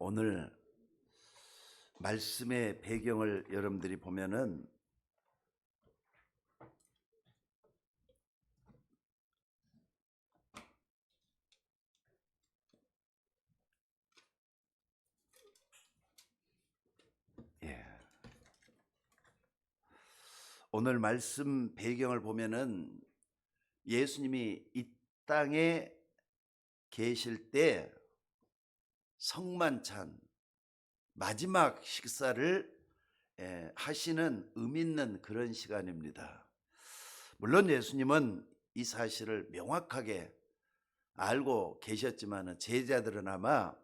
오늘 말씀의 배경을 여러분들이 보면은 오늘 말씀 배경을 보면은 예수님이 이 땅에 계실 때 성만찬 마지막 식사를 하시는 의미 있는 그런 시간입니다. 물론 예수님은 이 사실을 명확하게 알고 계셨지만 제자들은 아마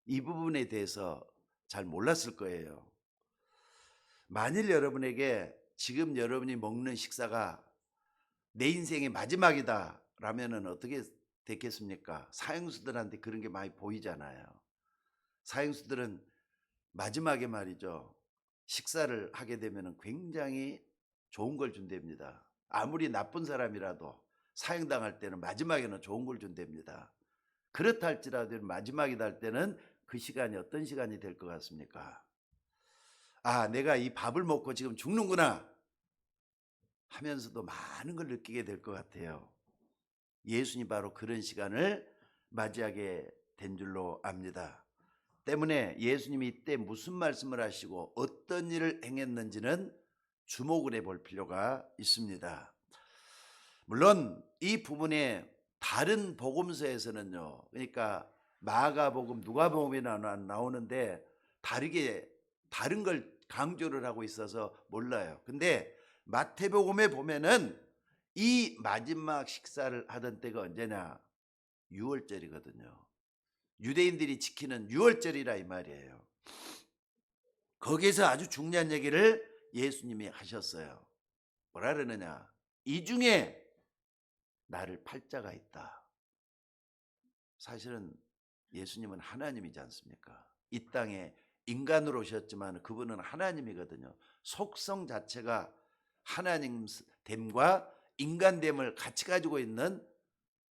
이 부분에 대해서 잘 몰랐을 거예요. 만일 여러분에게 지금 여러분이 먹는 식사가 내 인생의 마지막이다 라면은 어떻게 됐겠습니까? 사형수들한테 그런 게 많이 보이잖아요. 사형수들은 마지막에 말이죠, 식사를 하게 되면 굉장히 좋은 걸 준답니다. 아무리 나쁜 사람이라도 사형당할 때는 마지막에는 좋은 걸 준답니다. 그렇다 할지라도 마지막이다 할 때는 그 시간이 어떤 시간이 될 것 같습니까? 아, 내가 이 밥을 먹고 지금 죽는구나 하면서도 많은 걸 느끼게 될 것 같아요. 예수님 바로 그런 시간을 맞이하게 된 줄로 압니다. 때문에 예수님이 이때 무슨 말씀을 하시고 어떤 일을 행했는지는 주목을 해볼 필요가 있습니다. 물론 이 부분에 다른 복음서에서는요, 그러니까 마가복음, 누가복음이 나오는데 다른 걸 강조를 하고 있어서 몰라요. 근데 마태복음에 보면은 이 마지막 식사를 하던 때가 언제냐? 6월절이거든요. 유대인들이 지키는 6월절이라 이 말이에요. 거기에서 아주 중요한 얘기를 예수님이 하셨어요. 뭐라 그러느냐? 이 중에 나를 팔 자가 있다. 사실은 예수님은 하나님이지 않습니까? 이 땅에 인간으로 오셨지만 그분은 하나님이거든요. 속성 자체가 하나님됨과 인간됨을 같이 가지고 있는,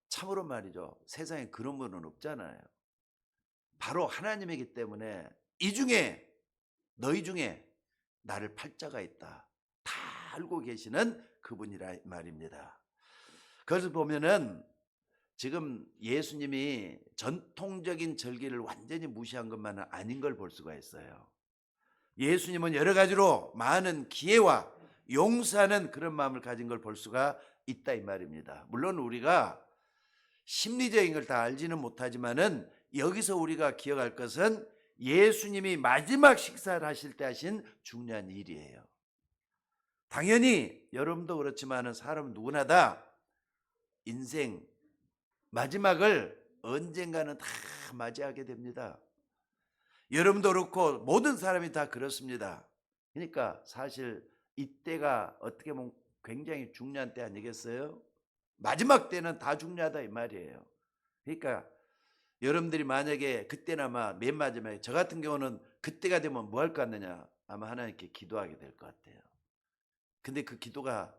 참으로 말이죠, 세상에 그런 분은 없잖아요. 바로 하나님이기 때문에 이 중에, 너희 중에 나를 팔 자가 있다, 다 알고 계시는 그분이라 말입니다. 그래서 보면은 지금 예수님이 전통적인 절기를 완전히 무시한 것만은 아닌 걸 볼 수가 있어요. 예수님은 여러 가지로 많은 기회와 용서하는 그런 마음을 가진 걸 볼 수가 있다 이 말입니다. 물론 우리가 심리적인 걸 다 알지는 못하지만은 여기서 우리가 기억할 것은 예수님이 마지막 식사를 하실 때 하신 중요한 일이에요. 당연히 여러분도 그렇지만은 사람은 누구나 다 인생 마지막을 언젠가는 다 맞이하게 됩니다. 여러분도 그렇고 모든 사람이 다 그렇습니다. 그러니까 사실 이때가 어떻게 보면 굉장히 중요한 때 아니겠어요? 마지막 때는 다 중요하다 이 말이에요. 그러니까 여러분들이 만약에 그때는 아마 맨 마지막에, 저 같은 경우는 그때가 되면 뭐 할 것 같느냐? 아마 하나님께 기도하게 될 것 같아요. 근데 그 기도가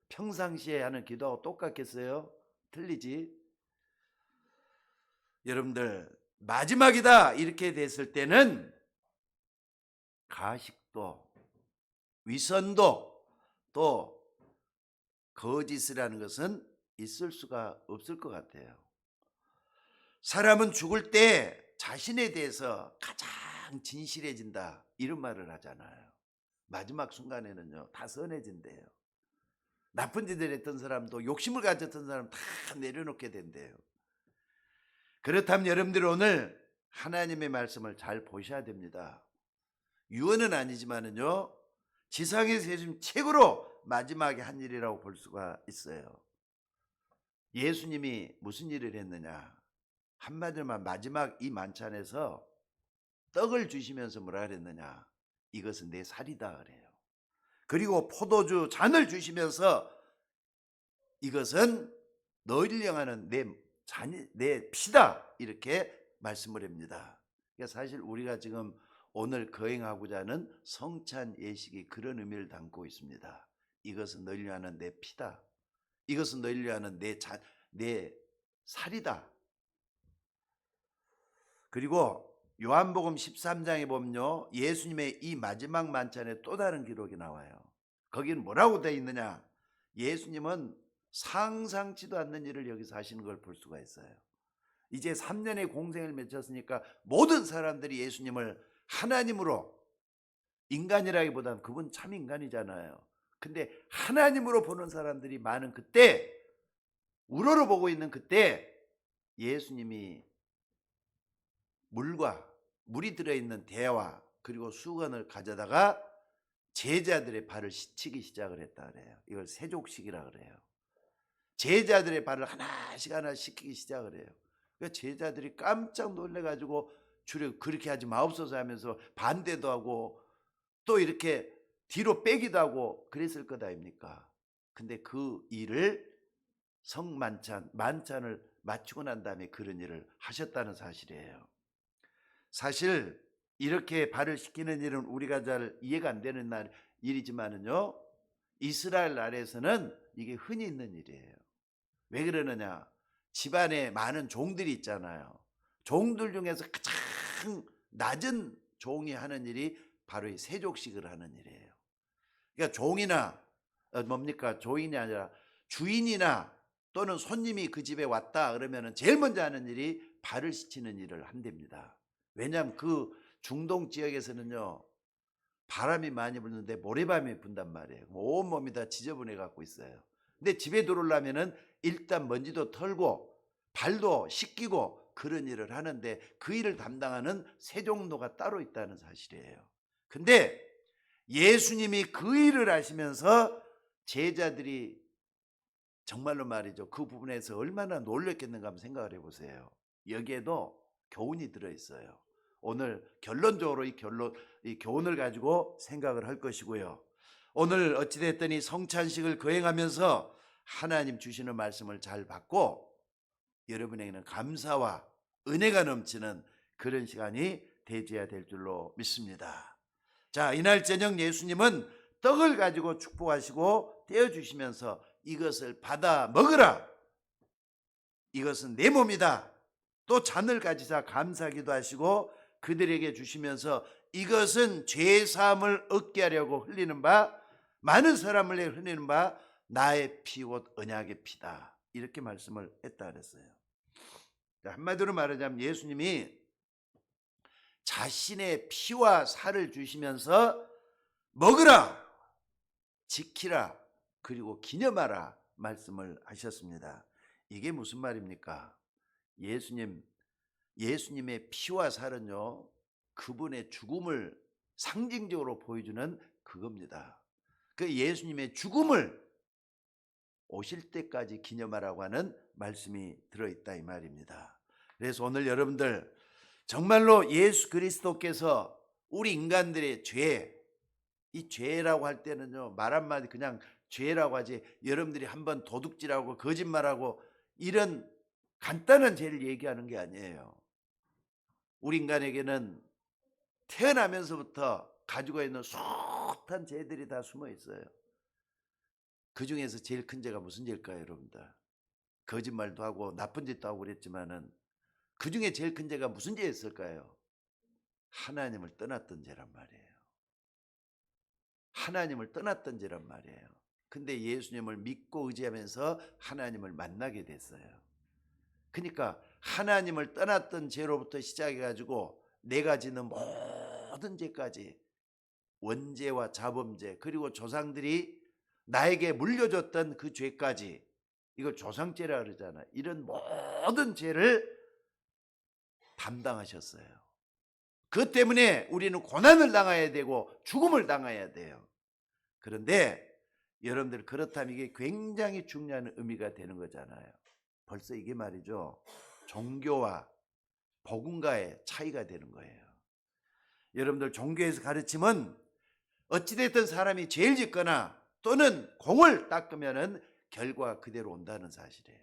평상시에 하는 기도하고 똑같겠어요? 틀리지? 여러분들 마지막이다 이렇게 됐을 때는 가식도 위선도 또 거짓이라는 것은 있을 수가 없을 것 같아요. 사람은 죽을 때 자신에 대해서 가장 진실해진다 이런 말을 하잖아요. 마지막 순간에는요 다 선해진대요. 나쁜 짓을 했던 사람도, 욕심을 가졌던 사람 다 내려놓게 된대요. 그렇다면 여러분들 오늘 하나님의 말씀을 잘 보셔야 됩니다. 유언은 아니지만은요, 지상에서 해준 최고로 마지막에 한 일이라고 볼 수가 있어요. 예수님이 무슨 일을 했느냐? 한마디로만 마지막 이 만찬에서 떡을 주시면서 뭐라 그랬느냐? 이것은 내 살이다 그래요. 그리고 포도주 잔을 주시면서 이것은 너희를 향하는 내 피다 이렇게 말씀을 합니다. 그러니까 사실 우리가 지금 오늘 거행하고자 하는 성찬 예식이 그런 의미를 담고 있습니다. 이것은 너희를 위하는 내 피다. 이것은 너희를 위하는 내 살이다. 그리고 요한복음 13장에 보면요, 예수님의 이 마지막 만찬에 또 다른 기록이 나와요. 거기는 뭐라고 되어 있느냐? 예수님은 상상치도 않는 일을 여기서 하시는 걸 볼 수가 있어요. 이제 3년의 공생을 마쳤으니까 모든 사람들이 예수님을 하나님으로, 인간이라기보다는 그분 참 인간이잖아요. 근데 하나님으로 보는 사람들이 많은 그때, 우러러 보고 있는 그때 예수님이 물이 들어있는 대와 그리고 수건을 가져다가 제자들의 발을 씻기 시작을 했다 그래요. 이걸 세족식이라 그래요. 제자들의 발을 하나씩 씻기기 시작을 해요. 그러니까 제자들이 깜짝 놀래가지고 주를 그렇게 하지 마옵소서 하면서 반대도 하고 또 이렇게 뒤로 빼기도 하고 그랬을 것 아닙니까? 근데 그 일을 만찬을 마치고 난 다음에 그런 일을 하셨다는 사실이에요. 사실 이렇게 발을 씻기는 일은 우리가 잘 이해가 안 되는 일이지만은요, 이스라엘 나라에서는 이게 흔히 있는 일이에요. 왜 그러느냐? 집안에 많은 종들이 있잖아요. 종들 중에서 가장 낮은 종이 하는 일이 바로 이 세족식을 하는 일이에요. 그러니까 종이나 뭡니까? 종인이 아니라 주인이나 또는 손님이 그 집에 왔다 그러면은 제일 먼저 하는 일이 발을 씻기는 일을 한답니다. 왜냐하면 그 중동 지역에서는요, 바람이 많이 부는데 모래바람이 분단 말이에요. 온몸이 다 지저분해 갖고 있어요. 근데 집에 들어오려면은 일단 먼지도 털고 발도 씻기고 그런 일을 하는데 그 일을 담당하는 세종로가 따로 있다는 사실이에요. 근데 예수님이 그 일을 하시면서 제자들이 정말로 말이죠, 그 부분에서 얼마나 놀랐겠는가 한번 생각을 해보세요. 여기에도 교훈이 들어있어요. 오늘 결론적으로 이 교훈을 가지고 생각을 할 것이고요. 오늘 어찌됐든 이 성찬식을 거행하면서 하나님 주시는 말씀을 잘 받고 여러분에게는 감사와 은혜가 넘치는 그런 시간이 되어야 될 줄로 믿습니다. 자, 이날 저녁 예수님은 떡을 가지고 축복하시고 떼어주시면서 이것을 받아 먹으라, 이것은 내 몸이다. 또 잔을 가지사 감사기도 하시고 그들에게 주시면서 이것은 죄사함을 얻게 하려고 흘리는 바, 많은 사람을 위해 흘리는 바 나의 피 곧 언약의 피다, 이렇게 말씀을 했다 그랬어요. 한마디로 말하자면 예수님이 자신의 피와 살을 주시면서 먹으라, 지키라, 그리고 기념하라 말씀을 하셨습니다. 이게 무슨 말입니까? 예수님의 피와 살은요, 그분의 죽음을 상징적으로 보여주는 그겁니다. 그 예수님의 죽음을 오실 때까지 기념하라고 하는 말씀이 들어있다 이 말입니다. 그래서 오늘 여러분들 정말로 예수 그리스도께서 우리 인간들의 이 죄라고 할 때는요, 말 한마디 그냥 죄라고 하지, 여러분들이 한번 도둑질하고 거짓말하고 이런 간단한 죄를 얘기하는 게 아니에요. 우리 인간에게는 태어나면서부터 가지고 있는 숱한 죄들이 다 숨어 있어요. 그 중에서 제일 큰 죄가 무슨 죄일까요, 여러분들? 거짓말도 하고 나쁜 짓도 하고 그랬지만은 그 중에 제일 큰 죄가 무슨 죄였을까요? 하나님을 떠났던 죄란 말이에요. 하나님을 떠났던 죄란 말이에요. 근데 예수님을 믿고 의지하면서 하나님을 만나게 됐어요. 그러니까 하나님을 떠났던 죄로부터 시작해가지고 내가 짓는 모든 죄까지, 원죄와 자범죄, 그리고 조상들이 나에게 물려줬던 그 죄까지, 이걸 조상죄라 그러잖아요. 이런 모든 죄를 담당하셨어요. 그 때문에 우리는 고난을 당해야 되고 죽음을 당해야 돼요. 그런데 여러분들, 그렇다면 이게 굉장히 중요한 의미가 되는 거잖아요. 벌써 이게 말이죠, 종교와 복음과의 차이가 되는 거예요. 여러분들, 종교에서 가르침은 어찌됐든 사람이 죄를 짓거나 또는 공을 닦으면 결과가 그대로 온다는 사실이에요.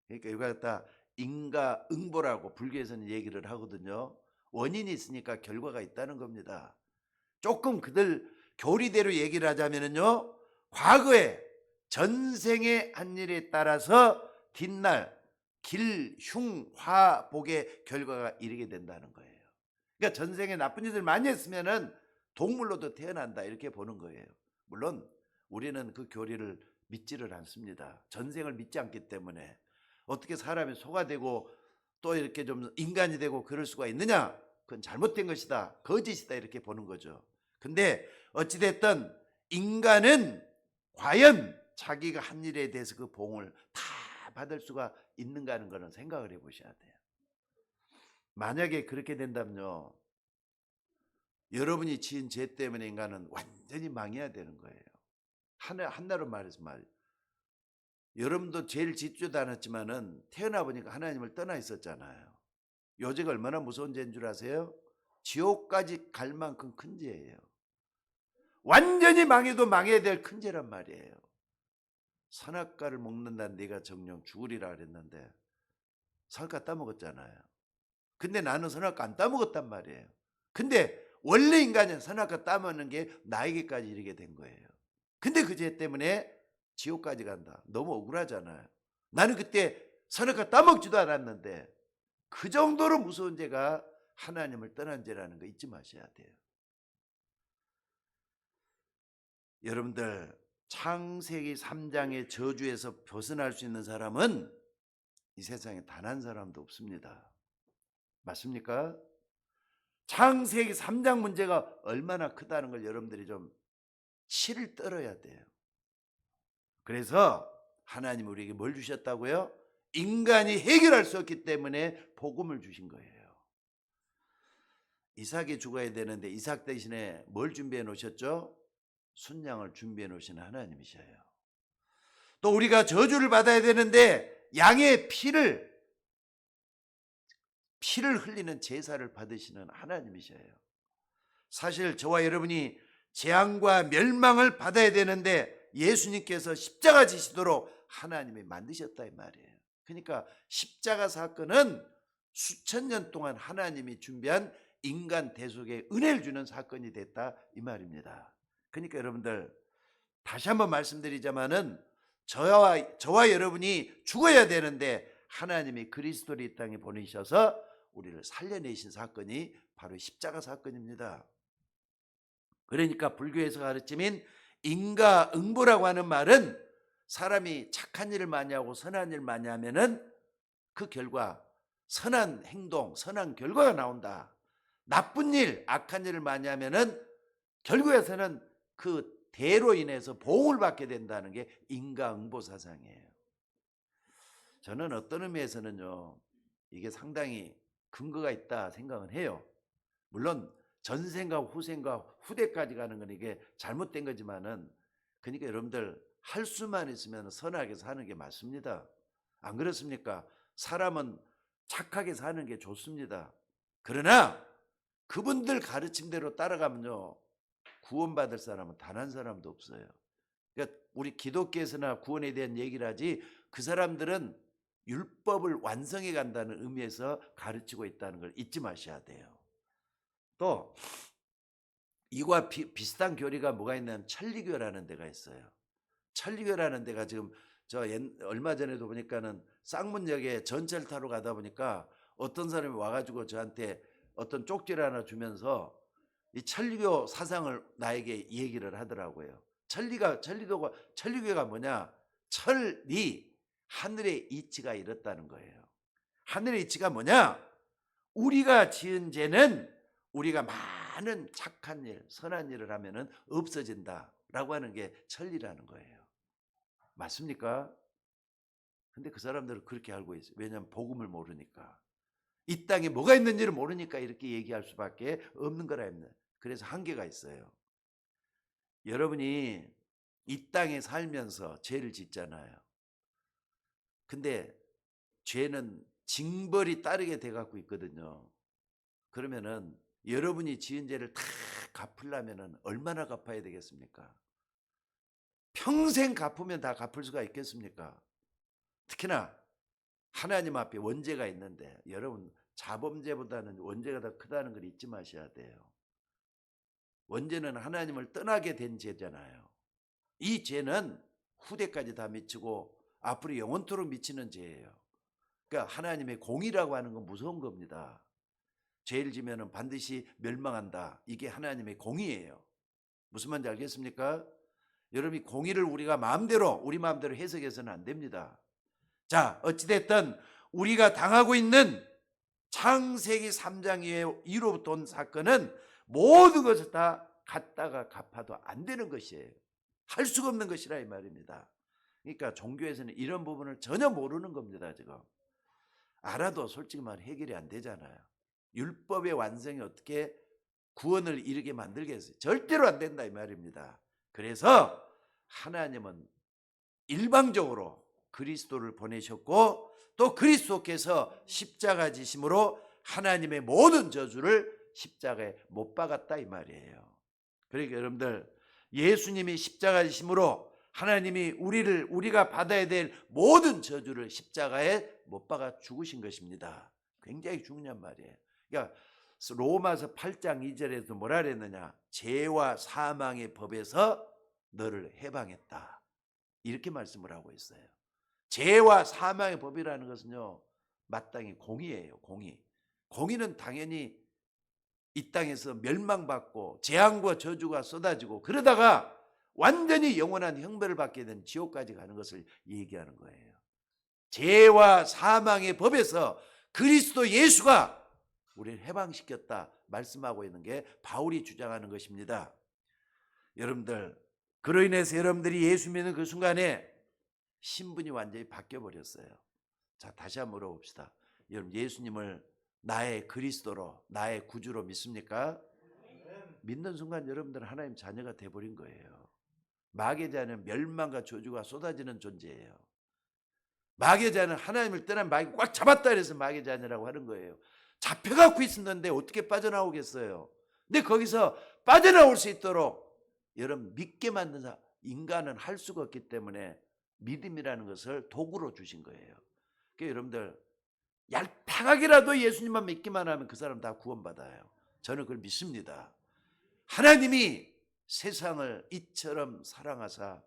그러니까 이거 갖다 인과응보라고 불교에서는 얘기를 하거든요. 원인이 있으니까 결과가 있다는 겁니다. 조금 그들 교리대로 얘기를 하자면요, 과거에 전생의 한 일에 따라서 뒷날 길, 흉, 화, 복의 결과가 이르게 된다는 거예요. 그러니까 전생에 나쁜 짓을 많이 했으면은 동물로도 태어난다 이렇게 보는 거예요. 물론 우리는 그 교리를 믿지를 않습니다. 전생을 믿지 않기 때문에 어떻게 사람이 소가 되고 또 이렇게 좀 인간이 되고 그럴 수가 있느냐? 그건 잘못된 것이다. 거짓이다 이렇게 보는 거죠. 근데 어찌됐든 인간은 과연 자기가 한 일에 대해서 그 봉을 다 받을 수가 있는가 하는 거는 생각을 해보셔야 돼요. 만약에 그렇게 된다면요, 여러분이 지은 죄 때문에 인간은 완전히 망해야 되는 거예요. 한나로 말해서 말이에요. 여러분도 죄를 짓지도 않았지만은 태어나 보니까 하나님을 떠나 있었잖아요. 요죄가 얼마나 무서운 죄인 줄 아세요? 지옥까지 갈 만큼 큰 죄예요. 완전히 망해도 망해야 될 큰 죄란 말이에요. 선악과를 먹는다 네가 정령 죽으리라 그랬는데 선악과 따먹었잖아요. 근데 나는 선악과 안 따먹었단 말이에요. 근데 원래 인간은 선악과 따먹는 게 나에게까지 이르게 된 거예요. 근데 그 죄 때문에 지옥까지 간다. 너무 억울하잖아요. 나는 그때 선악과 따먹지도 않았는데 그 정도로 무서운 죄가 하나님을 떠난 죄라는 거 잊지 마셔야 돼요. 여러분들 창세기 3장의 저주에서 벗어날 수 있는 사람은 이 세상에 단 한 사람도 없습니다. 맞습니까? 창세기 3장 문제가 얼마나 크다는 걸 여러분들이 좀 치를 떨어야 돼요. 그래서 하나님 우리에게 뭘 주셨다고요? 인간이 해결할 수 없기 때문에 복음을 주신 거예요. 이삭이 죽어야 되는데 이삭 대신에 뭘 준비해 놓으셨죠? 순양을 준비해 놓으신 하나님이셔요. 또 우리가 저주를 받아야 되는데 양의 피를 흘리는 제사를 받으시는 하나님이셔요. 사실 저와 여러분이 재앙과 멸망을 받아야 되는데 예수님께서 십자가 지시도록 하나님이 만드셨다 이 말이에요. 그러니까 십자가 사건은 수천 년 동안 하나님이 준비한 인간 대속의 은혜를 주는 사건이 됐다 이 말입니다. 그러니까 여러분들 다시 한번 말씀드리자마는 저와 여러분이 죽어야 되는데 하나님이 그리스도를 이 땅에 보내셔서 우리를 살려내신 사건이 바로 십자가 사건입니다. 그러니까 불교에서 가르침인 인과응보라고 하는 말은 사람이 착한 일을 많이 하고 선한 일을 많이 하면은 그 결과 선한 행동, 선한 결과가 나온다. 나쁜 일, 악한 일을 많이 하면은 결국에서는 그 대로 인해서 보응을 받게 된다는 게 인과응보 사상이에요. 저는 어떤 의미에서는요, 이게 상당히 근거가 있다 생각은 해요. 물론 전생과 후생과 후대까지 가는 건 이게 잘못된 거지만은, 그러니까 여러분들 할 수만 있으면 선하게 사는 게 맞습니다. 안 그렇습니까? 사람은 착하게 사는 게 좋습니다. 그러나 그분들 가르침대로 따라가면요, 구원받을 사람은 단 한 사람도 없어요. 그러니까 우리 기독교에서나 구원에 대한 얘기를 하지, 그 사람들은 율법을 완성해 간다는 의미에서 가르치고 있다는 걸 잊지 마셔야 돼요. 또 이와 비슷한 교리가 뭐가 있냐면 천리교라는 데가 있어요. 천리교라는 데가 지금 얼마 전에도 보니까는 쌍문역에 전철 타러 가다 보니까 어떤 사람이 와가지고 저한테 어떤 쪽지를 하나 주면서 이 천리교 사상을 나에게 얘기를 하더라고요. 천리교가 뭐냐? 천리, 하늘의 이치가 이렇다는 거예요. 하늘의 이치가 뭐냐? 우리가 지은 죄는 우리가 많은 착한 일, 선한 일을 하면은 없어진다라고 하는 게 천리라는 거예요. 맞습니까? 근데 그 사람들은 그렇게 알고 있어요. 왜냐하면 복음을 모르니까. 이 땅에 뭐가 있는지를 모르니까 이렇게 얘기할 수밖에 없는 거라 했네. 그래서 한계가 있어요. 여러분이 이 땅에 살면서 죄를 짓잖아요. 근데 죄는 징벌이 따르게 돼 갖고 있거든요. 그러면은 여러분이 지은 죄를 다 갚으려면은 얼마나 갚아야 되겠습니까? 평생 갚으면 다 갚을 수가 있겠습니까? 특히나 하나님 앞에 원죄가 있는데, 여러분 자범죄보다는 원죄가 더 크다는 걸 잊지 마셔야 돼요. 원죄는 하나님을 떠나게 된 죄잖아요. 이 죄는 후대까지 다 미치고 앞으로 영원토록 미치는 죄예요. 그러니까 하나님의 공의라고 하는 건 무서운 겁니다. 죄를 지면은 반드시 멸망한다. 이게 하나님의 공의예요. 무슨 말인지 알겠습니까? 여러분이 공의를 우리가 우리 마음대로 해석해서는 안 됩니다. 자, 어찌됐든 우리가 당하고 있는 창세기 3장 이후로부터 온 사건은 모든 것을 다 갖다가 갚아도 안 되는 것이에요. 할 수가 없는 것이라 이 말입니다. 그러니까 종교에서는 이런 부분을 전혀 모르는 겁니다. 지금 알아도 솔직히 말 해결이 안 되잖아요. 율법의 완성이 어떻게 구원을 이루게 만들겠어요? 절대로 안 된다 이 말입니다. 그래서 하나님은 일방적으로 그리스도를 보내셨고 또 그리스도께서 십자가 지심으로 하나님의 모든 저주를 십자가에 못 박았다 이 말이에요. 그러니까 여러분들 예수님이 십자가 지심으로 하나님이 우리가 받아야 될 모든 저주를 십자가에 못 박아 죽으신 것입니다. 굉장히 중요한 말이에요. 그러니까 로마서 8장 2절에서 뭐라 그랬느냐? 죄와 사망의 법에서 너를 해방했다. 이렇게 말씀을 하고 있어요. 죄와 사망의 법이라는 것은요, 마땅히 공의예요. 공의는 당연히 이 땅에서 멸망받고 재앙과 저주가 쏟아지고 그러다가 완전히 영원한 형벌을 받게 된 지옥까지 가는 것을 얘기하는 거예요. 죄와 사망의 법에서 그리스도 예수가 우리를 해방시켰다 말씀하고 있는 게 바울이 주장하는 것입니다. 여러분들, 그로 인해서 여러분들이 예수 믿는 그 순간에 신분이 완전히 바뀌어 버렸어요. 자, 다시 한번 물어봅시다. 여러분, 예수님을 나의 그리스도로, 나의 구주로 믿습니까? 믿는 순간 여러분들은 하나님 자녀가 돼버린 거예요. 마귀의 자는 멸망과 저주가 쏟아지는 존재예요. 마귀의 자는 하나님을 떠난 마귀가 꽉 잡았다 그래서 마귀의 자녀라고 하는 거예요. 잡혀갖고 있었는데 어떻게 빠져나오겠어요? 근데 거기서 빠져나올 수 있도록 여러분 믿게 만든 인간은 할 수가 없기 때문에 믿음이라는 것을 도구로 주신 거예요. 그러니까 여러분들 얄팍하게라도 예수님만 믿기만 하면 그 사람 다 구원받아요. 저는 그걸 믿습니다. 하나님이 세상을 이처럼 사랑하사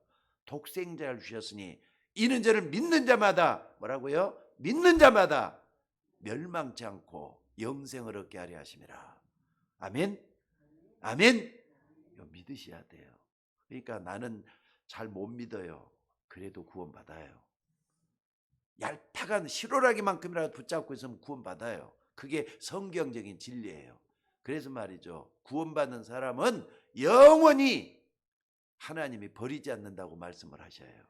독생자를 주셨으니 이는 저를 믿는 자마다 뭐라고요? 믿는 자마다 멸망치 않고 영생을 얻게 하려 하심이라. 아멘? 아멘? 이거 믿으셔야 돼요. 그러니까 나는 잘 못 믿어요. 그래도 구원받아요. 얄팍한 실오라기만큼이라도 붙잡고 있으면 구원받아요. 그게 성경적인 진리예요. 그래서 말이죠. 구원받는 사람은 영원히 하나님이 버리지 않는다고 말씀을 하셔요.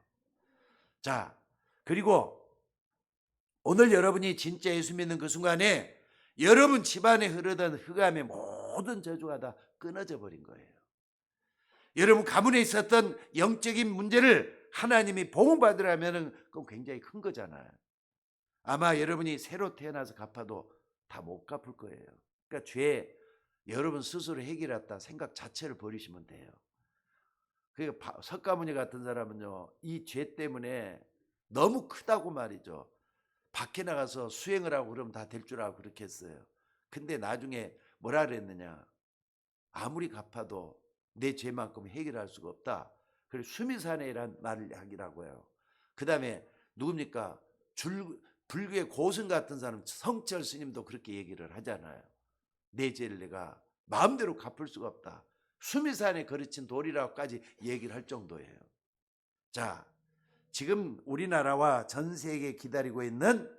자, 그리고 오늘 여러분이 진짜 예수 믿는 그 순간에 여러분 집안에 흐르던 흑암의 모든 저주가 다 끊어져 버린 거예요. 여러분 가문에 있었던 영적인 문제를 하나님이 보호받으라면 그건 굉장히 큰 거잖아요. 아마 여러분이 새로 태어나서 갚아도 다 못 갚을 거예요. 그러니까 죄 여러분 스스로 해결했다 생각 자체를 버리시면 돼요. 그러니까 석가모니 같은 사람은요, 이 죄 때문에 너무 크다고 말이죠. 밖에 나가서 수행을 하고 그러면 다 될 줄 알고 그렇게 했어요. 근데 나중에 뭐라 그랬느냐? 아무리 갚아도 내 죄만큼 해결할 수가 없다. 그래서 수미산해라는 말을 하기라고요. 그 다음에 누굽니까? 불교의 고승 같은 사람 성철 스님도 그렇게 얘기를 하잖아요. 내 죄를 내가 마음대로 갚을 수가 없다. 수미산에 거르친 돌이라고까지 얘기를 할 정도예요. 자, 지금 우리나라와 전 세계에 기다리고 있는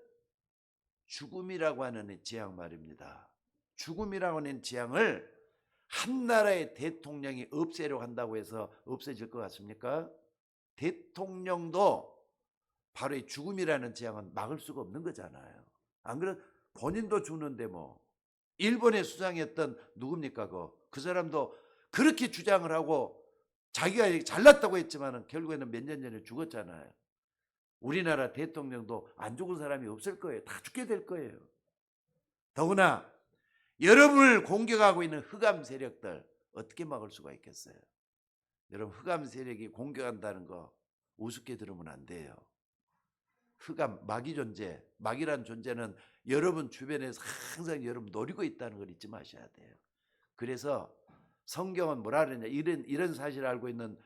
죽음이라고 하는 재앙 말입니다. 죽음이라고 하는 재앙을 한 나라의 대통령이 없애려고 한다고 해서 없어질 것 같습니까? 대통령도 바로 이 죽음이라는 재앙은 막을 수가 없는 거잖아요. 안 그래? 본인도 죽는데 뭐. 일본의 수상이었던 누굽니까? 그 사람도 그렇게 주장을 하고 자기가 잘났다고 했지만 결국에는 몇 년 전에 죽었잖아요. 우리나라 대통령도 안 죽은 사람이 없을 거예요. 다 죽게 될 거예요. 더구나 여러분을 공격하고 있는 흑암 세력들 어떻게 막을 수가 있겠어요? 여러분 흑암 세력이 공격한다는 거 우습게 들으면 안 돼요. 흑암, 마귀 존재, 마귀란 존재는 여러분 주변에서 항상 여러분 노리고 있다는 걸 잊지 마셔야 돼요. 그래서 성경은 뭐라 그러냐, 이런 사실을 알고 있는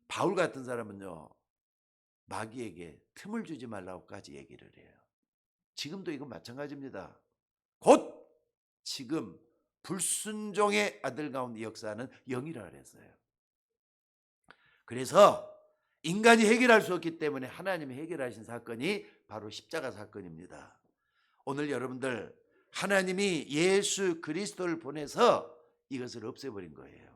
바울 같은 사람은요, 마귀에게 틈을 주지 말라고까지 얘기를 해요. 지금도 이건 마찬가지입니다. 곧 지금 불순종의 아들 가운데 역사하는 영이라 그랬어요. 그래서 인간이 해결할 수 없기 때문에 하나님이 해결하신 사건이 바로 십자가 사건입니다. 오늘 여러분들 하나님이 예수 그리스도를 보내서 이것을 없애버린 거예요.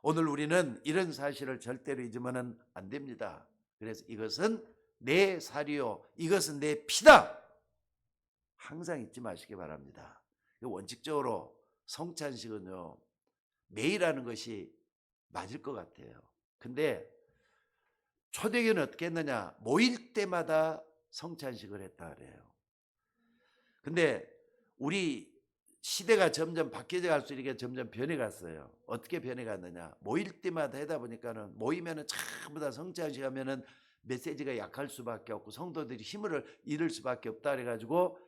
오늘 우리는 이런 사실을 절대로 잊으면 안 됩니다. 그래서 이것은 내 살이요, 이것은 내 피다. 항상 잊지 마시기 바랍니다. 원칙적으로 성찬식은요, 매일 하는 것이 맞을 것 같아요. 근데 초대교회는 어떻게 했느냐? 모일 때마다 성찬식을 했다 그래요. 근데 우리 시대가 점점 바뀌어 갈수록 이게 점점 변해갔어요. 어떻게 변해갔느냐? 모일 때마다 하다 보니까는 모이면은 전부 다 성찬식 하면은 메시지가 약할 수밖에 없고 성도들이 힘을 잃을 수밖에 없다 그래가지고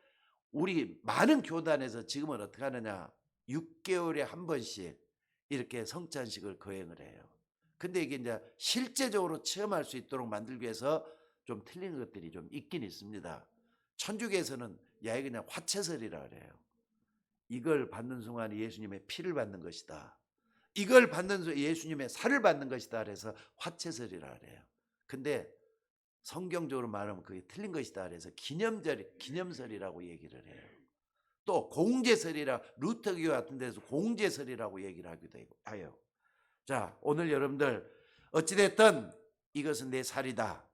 우리 많은 교단에서 지금은 어떻게 하느냐? 6개월에 한 번씩 이렇게 성찬식을 거행을 해요. 근데 이게 이제 실제적으로 체험할 수 있도록 만들기 위해서 좀 틀린 것들이 좀 있긴 있습니다. 천주교에서는 야에 그냥 화채설이라 그래요. 이걸 받는 순간 예수님의 피를 받는 것이다. 이걸 받는 순간 예수님의 살을 받는 것이다. 그래서 화채설이라 그래요. 근데 성경적으로 말하면 그게 틀린 것이다. 그래서 기념설이라고 얘기를 해요. 또 공제설이라 루터교 같은 데서 공제설이라고 얘기를 하기도 해요. 자, 오늘 여러분들 어찌됐든 이것은 내 살이다.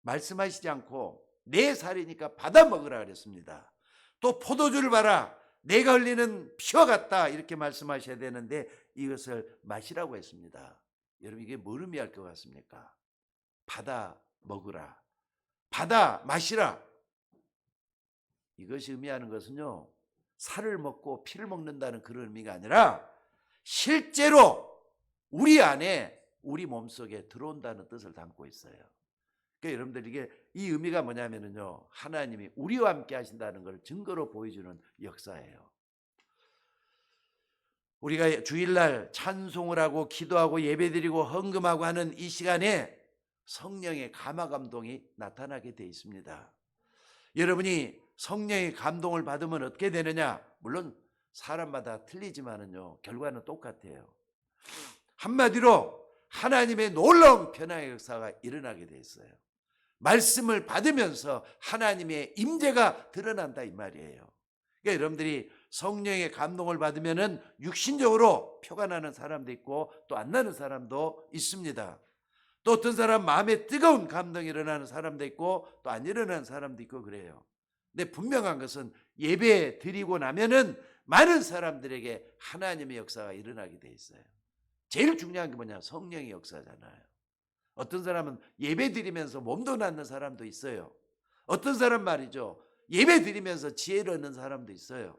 말씀하시지 않고 내 살이니까 받아 먹으라 그랬습니다. 또 포도주를 봐라. 내가 흘리는 피와 같다. 이렇게 말씀하셔야 되는데 이것을 마시라고 했습니다. 여러분 이게 뭘 의미할 것 같습니까? 받아 먹으라. 받아 마시라. 이것이 의미하는 것은요. 살을 먹고 피를 먹는다는 그런 의미가 아니라 실제로 우리 안에 우리 몸속에 들어온다는 뜻을 담고 있어요. 그러니까 여러분들 이게 이 의미가 뭐냐면요. 하나님이 우리와 함께 하신다는 걸 증거로 보여주는 역사예요. 우리가 주일날 찬송을 하고 기도하고 예배드리고 헌금하고 하는 이 시간에 성령의 감화 감동이 나타나게 돼 있습니다. 여러분이 성령의 감동을 받으면 어떻게 되느냐? 물론 사람마다 틀리지만은요. 결과는 똑같아요. 한마디로 하나님의 놀라운 변화의 역사가 일어나게 돼 있어요. 말씀을 받으면서 하나님의 임재가 드러난다 이 말이에요. 그러니까 여러분들이 성령의 감동을 받으면은 육신적으로 표가 나는 사람도 있고 또 안 나는 사람도 있습니다. 또 어떤 사람 마음에 뜨거운 감동이 일어나는 사람도 있고 또 안 일어나는 사람도 있고 그래요. 근데 분명한 것은 예배 드리고 나면은 많은 사람들에게 하나님의 역사가 일어나게 돼 있어요. 제일 중요한 게 뭐냐? 성령의 역사잖아요. 어떤 사람은 예배 드리면서 몸도 낫는 사람도 있어요. 어떤 사람 말이죠. 예배 드리면서 지혜를 얻는 사람도 있어요.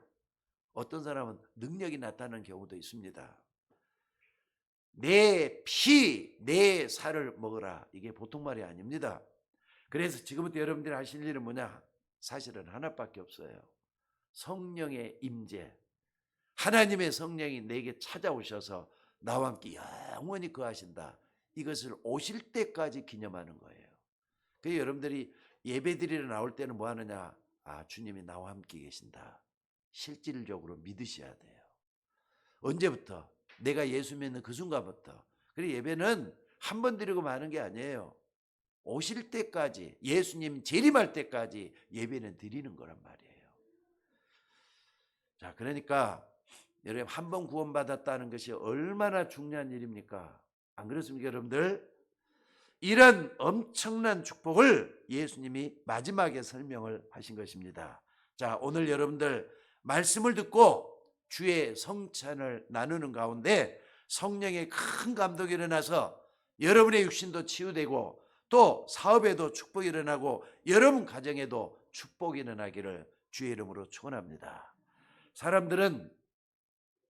어떤 사람은 능력이 나타나는 경우도 있습니다. 내 피, 내 살을 먹으라. 이게 보통 말이 아닙니다. 그래서 지금부터 여러분들이 하실 일은 뭐냐? 사실은 하나밖에 없어요. 성령의 임재. 하나님의 성령이 내게 찾아오셔서 나와 함께 영원히 거하신다. 이것을 오실 때까지 기념하는 거예요. 그래서 여러분들이 예배드리러 나올 때는 뭐 하느냐? 아, 주님이 나와 함께 계신다. 실질적으로 믿으셔야 돼요. 언제부터? 내가 예수 믿는 그 순간부터. 그리고 예배는 한 번 드리고 마는 게 아니에요. 오실 때까지, 예수님 재림할 때까지 예배는 드리는 거란 말이에요. 자, 그러니까 여러분 한 번 구원받았다는 것이 얼마나 중요한 일입니까? 안 그렇습니까, 여러분들? 이런 엄청난 축복을 예수님이 마지막에 설명을 하신 것입니다. 자, 오늘 여러분들 말씀을 듣고 주의 성찬을 나누는 가운데 성령의 큰 감동이 일어나서 여러분의 육신도 치유되고 또 사업에도 축복이 일어나고 여러분 가정에도 축복이 일어나기를 주의 이름으로 축원합니다. 사람들은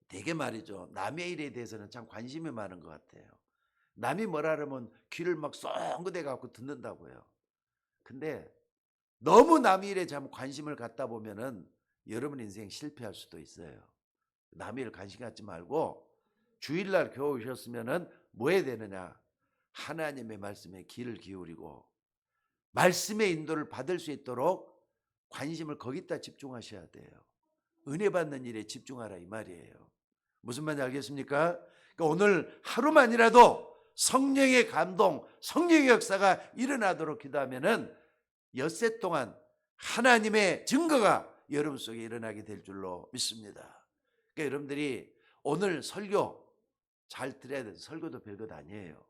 되게 말이죠. 남의 일에 대해서는 참 관심이 많은 것 같아요. 남이 뭐라 그러면 귀를 막 쫑긋대 갖고 듣는다고요. 근데 너무 남의 일에 참 관심을 갖다 보면은 여러분 인생 실패할 수도 있어요. 남의 일 관심 갖지 말고 주일날 교회 오셨으면은 뭐 해야 되느냐? 하나님의 말씀에 귀를 기울이고 말씀의 인도를 받을 수 있도록 관심을 거기다 집중하셔야 돼요. 은혜 받는 일에 집중하라 이 말이에요. 무슨 말인지 알겠습니까? 그러니까 오늘 하루만이라도 성령의 감동, 성령의 역사가 일어나도록 기도하면은 엿새 동안 하나님의 증거가 여러분 속에 일어나게 될 줄로 믿습니다. 그러니까 여러분들이 오늘 설교 잘 들어야 돼요. 설교도 별것 아니에요.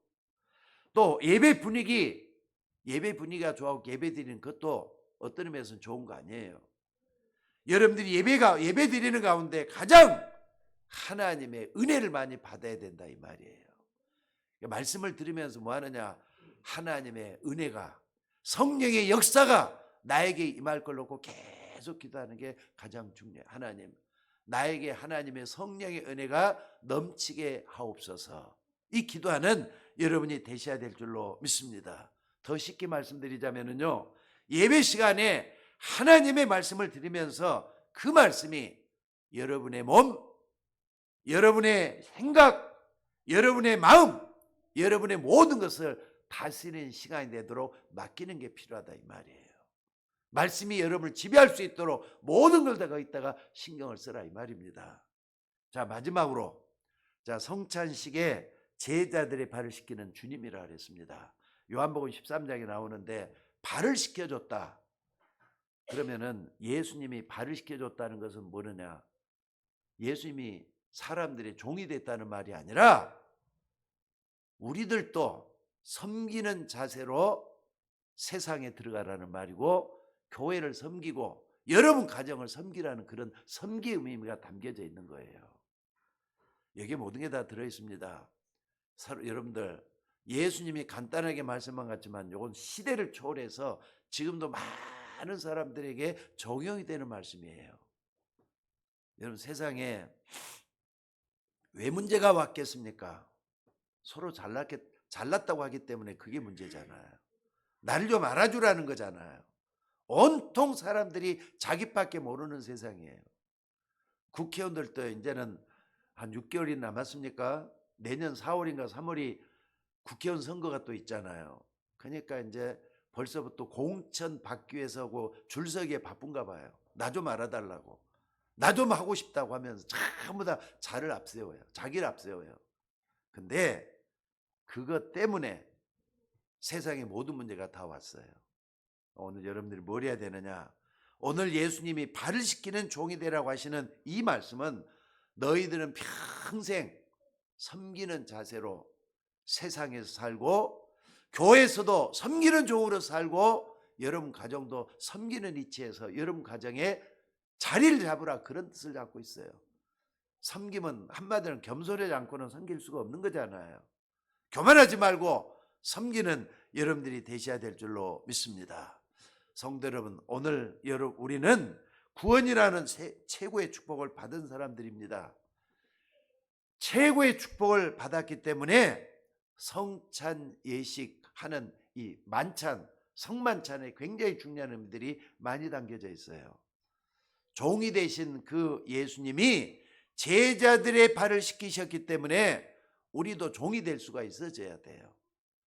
또 예배 분위기가 좋아하고 예배 드리는 것도 어떤 의미에서는 좋은 거 아니에요. 여러분들이 예배 드리는 가운데 가장 하나님의 은혜를 많이 받아야 된다 이 말이에요. 말씀을 들으면서 뭐 하느냐? 하나님의 은혜가, 성령의 역사가 나에게 임할 걸 놓고 계속 기도하는 게 가장 중요해요. 하나님, 나에게 하나님의 성령의 은혜가 넘치게 하옵소서. 이 기도하는 여러분이 되셔야 될 줄로 믿습니다. 더 쉽게 말씀드리자면요, 예배 시간에 하나님의 말씀을 들으면서 그 말씀이 여러분의 몸, 여러분의 생각, 여러분의 마음, 여러분의 모든 것을 다스리는 시간이 되도록 맡기는 게 필요하다 이 말이에요. 말씀이 여러분을 지배할 수 있도록 모든 걸 다 거기다가 신경을 쓰라 이 말입니다. 자, 마지막으로, 자, 성찬식에 제자들의 발을 씻기는 주님이라 그랬습니다. 요한복음 13장에 나오는데 발을 씻겨줬다. 그러면은 예수님이 발을 씻겨줬다는 것은 뭐느냐? 예수님이 사람들의 종이 됐다는 말이 아니라 우리들도 섬기는 자세로 세상에 들어가라는 말이고, 교회를 섬기고 여러분 가정을 섬기라는 그런 섬기의 의미가 담겨져 있는 거예요. 여기에 모든 게 다 들어있습니다. 여러분들, 예수님이 간단하게 말씀한 것 같지만 이건 시대를 초월해서 지금도 많은 사람들에게 적용이 되는 말씀이에요. 여러분, 세상에 왜 문제가 왔겠습니까? 서로 잘났다고 하기 때문에 그게 문제잖아요. 나를 좀 알아주라는 거잖아요. 온통 사람들이 자기밖에 모르는 세상이에요. 국회의원들도 이제는 한 6개월이 남았습니까? 내년 4월인가 3월이 국회의원 선거가 또 있잖아요. 그러니까 이제 벌써부터 공천 받기 위해서 줄 서기에 바쁜가 봐요. 나 좀 알아달라고. 나 좀 하고 싶다고 하면서 전부 다 자기를 앞세워요. 근데 그것 때문에 세상의 모든 문제가 다 왔어요. 오늘 여러분들이 뭘 해야 되느냐? 오늘 예수님이 발을 씻기는 종이 되라고 하시는 이 말씀은 너희들은 평생 섬기는 자세로 세상에서 살고, 교회에서도 섬기는 종으로 살고, 여러분 가정도 섬기는 위치에서 여러분 가정에 자리를 잡으라, 그런 뜻을 갖고 있어요. 섬김은 한마디로 겸손하지 않고는 섬길 수가 없는 거잖아요. 교만하지 말고 섬기는 여러분들이 되셔야 될 줄로 믿습니다. 성도 여러분, 오늘 우리는 구원이라는 최고의 축복을 받은 사람들입니다. 최고의 축복을 받았기 때문에 성찬 예식하는 이 만찬, 성만찬에 굉장히 중요한 의미들이 많이 담겨져 있어요. 종이 되신 그 예수님이 제자들의 발을 씻기셨기 때문에 우리도 종이 될 수가 있어져야 돼요.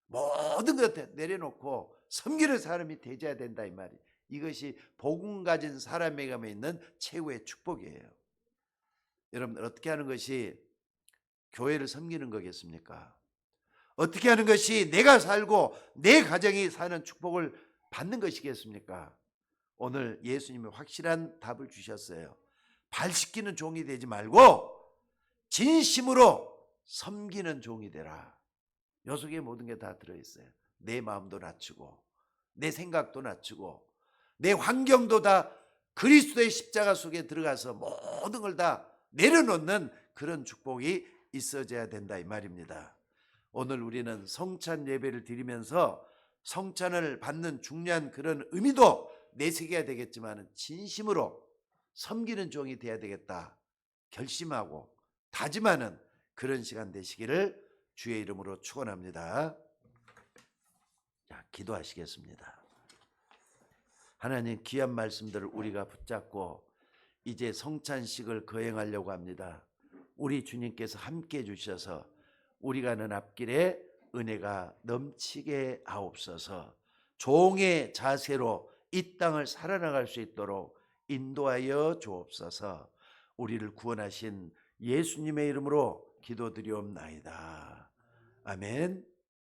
모든 것 내려놓고 섬기는 사람이 되어야 된다 이 말이. 이것이 복음 가진 사람에게 있는 최고의 축복이에요. 여러분, 어떻게 하는 것이 교회를 섬기는 거겠습니까? 어떻게 하는 것이 내가 살고 내 가정이 사는 축복을 받는 것이겠습니까? 오늘 예수님이 확실한 답을 주셨어요. 발 씻기는 종이 되지 말고 진심으로 섬기는 종이 되라. 요 속에 모든 게 다 들어있어요. 내 마음도 낮추고, 내 생각도 낮추고, 내 환경도 다 그리스도의 십자가 속에 들어가서 모든 걸 다 내려놓는 그런 축복이 있어져야 된다 이 말입니다. 오늘 우리는 성찬 예배를 드리면서 성찬을 받는 중요한 그런 의미도 내세워야 되겠지만 진심으로 섬기는 종이 되어야 되겠다 결심하고 다짐하는 그런 시간 되시기를 주의 이름으로 축원합니다. 자, 기도하시겠습니다. 하나님, 귀한 말씀들을 우리가 붙잡고 이제 성찬식을 거행하려고 합니다. 우리 주님께서 함께 해주셔서 우리가 가는 앞길에 은혜가 넘치게 하옵소서. 종의 자세로 이 땅을 살아나갈 수 있도록 인도하여 주옵소서. 우리를 구원하신 예수님의 이름으로 기도드리옵나이다. 아멘.